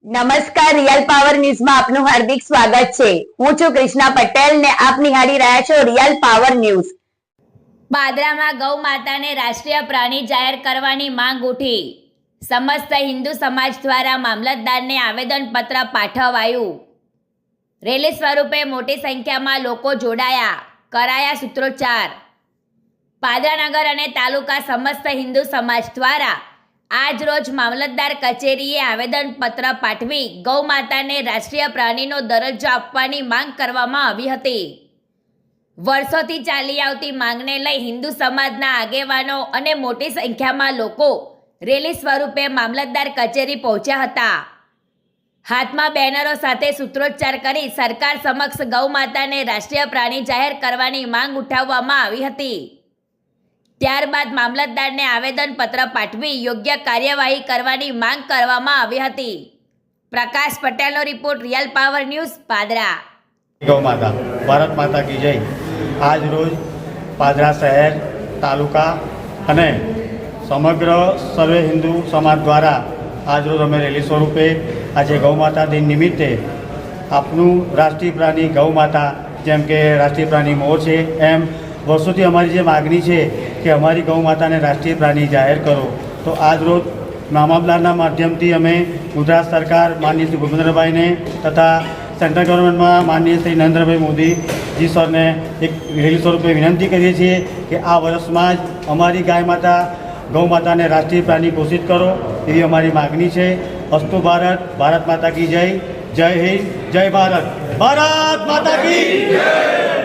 નમસ્કાર, real power ન્યૂઝમાં આપનું હાર્દિક સ્વાગત છે। હું છું કૃષ્ણા પટેલ ને આપ નિહાળી રહ્યા છો રિયલ પાવર ન્યૂઝ। પાદરામાં ગૌ માતાને રાષ્ટ્રીય પ્રાણી જાહેર કરવાની માંગ ઉઠી। સમસ્ત હિન્દુ સમાજ દ્વારા મામલતદારને આવેદનપત્ર પાઠવાયું। રેલી સ્વરૂપે મોટી સંખ્યામાં લોકો જોડાયા, કરાયા સૂત્રોચ્ચાર। પાદરા નગર અને તાલુકા સમસ્ત હિન્દુ સમાજ દ્વારા આજ રોજ મામલતદાર કચેરીએ આવેદનપત્ર પાઠવી ગૌ માતાને રાષ્ટ્રીય પ્રાણીનો દરજ્જો આપવાની માંગ કરવામાં આવી હતી। વર્ષોથી ચાલી આવતી માંગને લઈ હિન્દુ સમાજના આગેવાનો અને મોટી સંખ્યામાં લોકો રેલી સ્વરૂપે મામલતદાર કચેરી પહોંચ્યા હતા। હાથમાં બેનરો સાથે સૂત્રોચ્ચાર કરી સરકાર સમક્ષ ગૌ માતાને રાષ્ટ્રીય પ્રાણી જાહેર કરવાની માંગ ઉઠાવવામાં આવી હતી। ત્યારબાદ મામલતદારને આવેદનપત્ર પાઠવી યોગ્ય કાર્યવાહી કરવાની માંગ કરવામાં આવી હતી। પ્રકાશ પટેલનો report, real power news, Padra. ગૌ માતા, ભારત માતા કી જય। આજ રોજ પાદરા શહેર, તાલુકા અને સમગ્ર સર્વે હિન્દુ સમાજ દ્વારા આજ રોજ અમે રેલી સ્વરૂપે આજે ગૌ માતા દિન નિમિત્તે આપનું રાષ્ટ્રીય પ્રાણી ગૌ માતા, જેમ કે રાષ્ટ્રીય પ્રાણી મોર છે, એમ વર્ષોથી અમારી જે માગણી છે કે અમારી ગૌ માતાને રાષ્ટ્રીય પ્રાણી જાહેર કરો, તો આજ રોજ મામલતદારના માધ્યમથી અમે ગુજરાત સરકાર માનનીય શ્રી ભૂપેન્દ્રભાઈને તથા સેન્ટ્રલ ગવર્મેન્ટમાં માનનીય શ્રી નરેન્દ્રભાઈ મોદીજી સરને એક રેલી સ્વરૂપે વિનંતી કરીએ છીએ કે આ વર્ષમાં જ અમારી ગાય માતા ગૌ માતાને રાષ્ટ્રીય પ્રાણી ઘોષિત કરો, એવી અમારી માગણી છે। અસ્તુ ભારત, ભારત માતા કી જય। જય હિન્દ, જય ભારત, ભારત માતા કી જય।